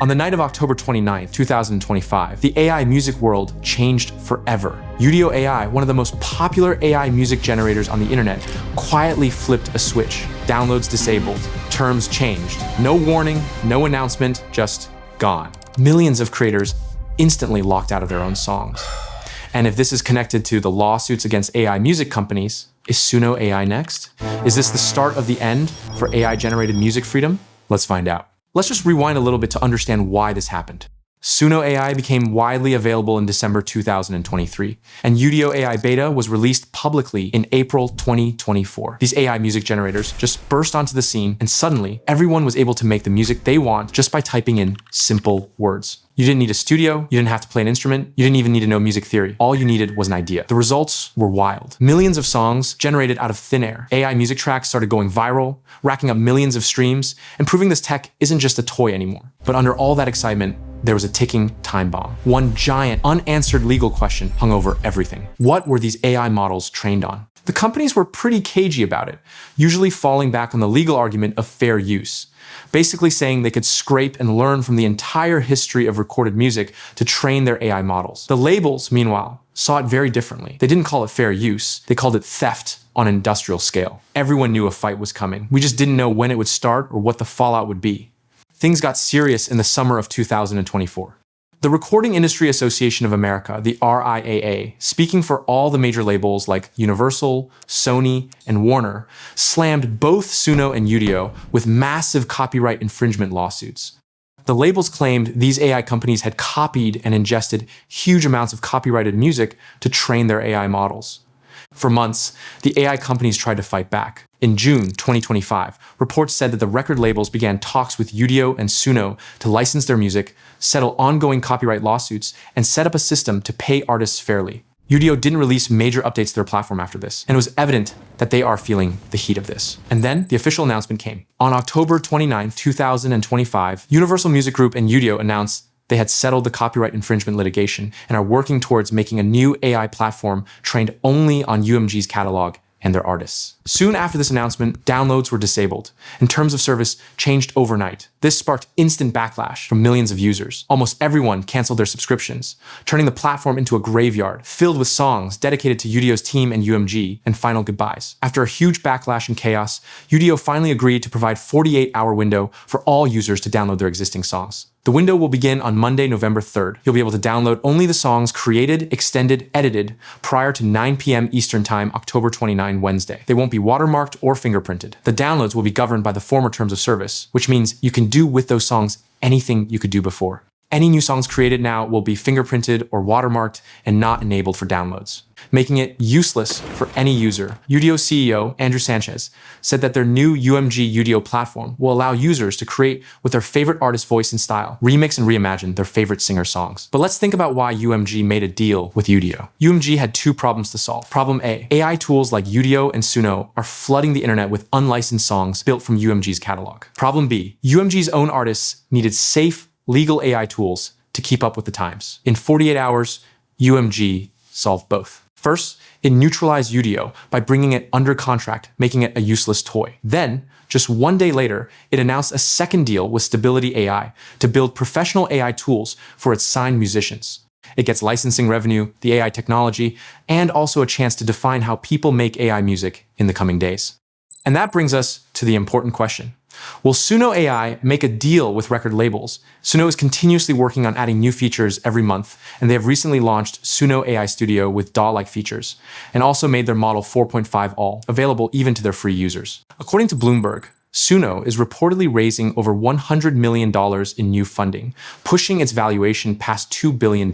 On the night of October 29th, 2025, the AI music world changed forever. Udio AI, one of the most popular AI music generators on the internet, quietly flipped a switch. Downloads disabled. Terms changed. No warning, no announcement, just gone. Millions of creators instantly locked out of their own songs. And if this is connected to the lawsuits against AI music companies, is Suno AI next? Is this the start of the end for AI-generated music freedom? Let's find out. Let's just rewind a little bit to understand why this happened. Suno AI became widely available in December 2023, and Udio AI Beta was released publicly in April 2024. These AI music generators just burst onto the scene, and suddenly, everyone was able to make the music they want just by typing in simple words. You didn't need a studio, you didn't have to play an instrument, you didn't even need to know music theory. All you needed was an idea. The results were wild. Millions of songs generated out of thin air. AI music tracks started going viral, racking up millions of streams, and proving this tech isn't just a toy anymore. But under all that excitement, there was a ticking time bomb. One giant, unanswered legal question hung over everything. What were these AI models trained on? The companies were pretty cagey about it, usually falling back on the legal argument of fair use, basically saying they could scrape and learn from the entire history of recorded music to train their AI models. The labels, meanwhile, saw it very differently. They didn't call it fair use, they called it theft on an industrial scale. Everyone knew a fight was coming. We just didn't know when it would start or what the fallout would be. Things got serious in the summer of 2024. The Recording Industry Association of America, the RIAA, speaking for all the major labels like Universal, Sony, and Warner, slammed both Suno and Udio with massive copyright infringement lawsuits. The labels claimed these AI companies had copied and ingested huge amounts of copyrighted music to train their AI models. For months, the AI companies tried to fight back. In June 2025, reports said that the record labels began talks with Udio and Suno to license their music, settle ongoing copyright lawsuits, and set up a system to pay artists fairly. Udio didn't release major updates to their platform after this, and it was evident that they are feeling the heat of this. And then the official announcement came. On October 29, 2025, Universal Music Group and Udio announced they had settled the copyright infringement litigation and are working towards making a new AI platform trained only on UMG's catalog and their artists. Soon after this announcement, downloads were disabled, and terms of service changed overnight. This sparked instant backlash from millions of users. Almost everyone canceled their subscriptions, turning the platform into a graveyard filled with songs dedicated to Udio's team and UMG and final goodbyes. After a huge backlash and chaos, Udio finally agreed to provide a 48-hour window for all users to download their existing songs. The window will begin on Monday, November 3rd. You'll be able to download only the songs created, extended, edited prior to 9 p.m. Eastern Time, October 29, Wednesday. They won't be watermarked or fingerprinted. The downloads will be governed by the former terms of service, which means you can do with those songs anything you could do before. Any new songs created now will be fingerprinted or watermarked and not enabled for downloads, making it useless for any user. Udio CEO Andrew Sanchez said that their new UMG Udio platform will allow users to create with their favorite artist's voice and style, remix and reimagine their favorite singer songs. But let's think about why UMG made a deal with Udio. UMG had two problems to solve. Problem A, AI tools like Udio and Suno are flooding the internet with unlicensed songs built from UMG's catalog. Problem B, UMG's own artists needed safe, legal AI tools to keep up with the times. In 48 hours, UMG solved both. First, it neutralized Udio by bringing it under contract, making it a useless toy. Then, just one day later, it announced a second deal with Stability AI to build professional AI tools for its signed musicians. It gets licensing revenue, the AI technology, and also a chance to define how people make AI music in the coming days. And that brings us to the important question. Will Suno AI make a deal with record labels? Suno is continuously working on adding new features every month, and they have recently launched Suno AI Studio with DAW-like features, and also made their model 4.5 all available even to their free users. According to Bloomberg, Suno is reportedly raising over $100 million in new funding, pushing its valuation past $2 billion.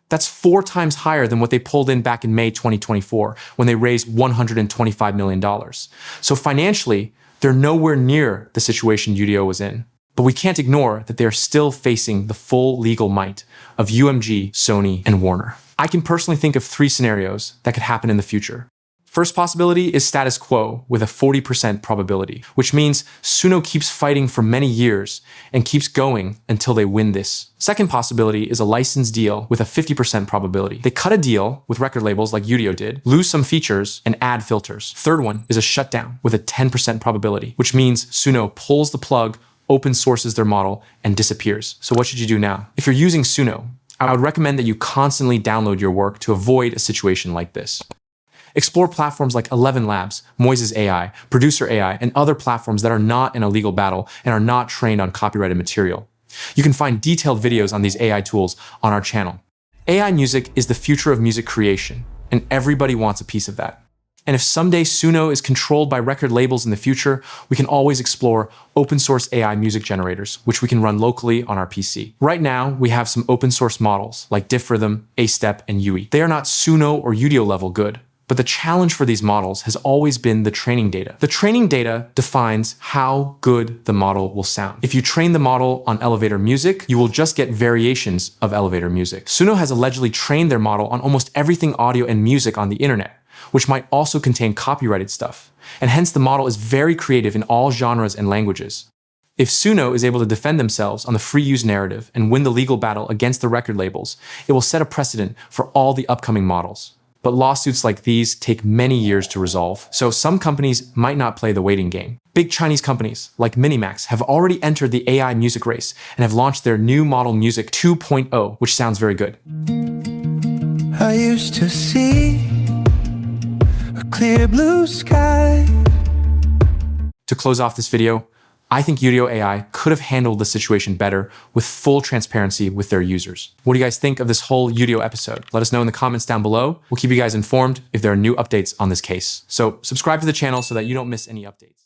That's 4 times higher than what they pulled in back in May 2024, when they raised $125 million. So financially, they're nowhere near the situation Udio was in. But we can't ignore that they are still facing the full legal might of UMG, Sony, and Warner. I can personally think of 3 scenarios that could happen in the future. First possibility is status quo with a 40% probability, which means Suno keeps fighting for many years and keeps going until they win this. Second possibility is a license deal with a 50% probability. They cut a deal with record labels like Udio did, lose some features, and add filters. Third one is a shutdown with a 10% probability, which means Suno pulls the plug open sources their model, and disappears. So what should you do now? If you're using Suno, I would recommend that you constantly download your work to avoid a situation like this. Explore platforms like 11 Labs, Moises AI, Producer AI, and other platforms that are not in a legal battle and are not trained on copyrighted material. You can find detailed videos on these AI tools on our channel. AI music is the future of music creation, and everybody wants a piece of that. And if someday Suno is controlled by record labels in the future, we can always explore open source AI music generators, which we can run locally on our PC. Right now, we have some open source models like Diff Rhythm, A-Step, and UI. They are not Suno or Udio level good, but the challenge for these models has always been the training data. The training data defines how good the model will sound. If you train the model on elevator music, you will just get variations of elevator music. Suno has allegedly trained their model on almost everything audio and music on the internet, which might also contain copyrighted stuff. And hence the model is very creative in all genres and languages. If Suno is able to defend themselves on the free use narrative and win the legal battle against the record labels, it will set a precedent for all the upcoming models. But lawsuits like these take many years to resolve, so some companies might not play the waiting game. Big Chinese companies like Minimax have already entered the AI music race and have launched their new model Music 2.0, which sounds very good. I used to see a clear blue sky. To close off this video, I think Udio AI could have handled the situation better with full transparency with their users. What do you guys think of this whole Udio episode? Let us know in the comments down below. We'll keep you guys informed if there are new updates on this case. So subscribe to the channel so that you don't miss any updates.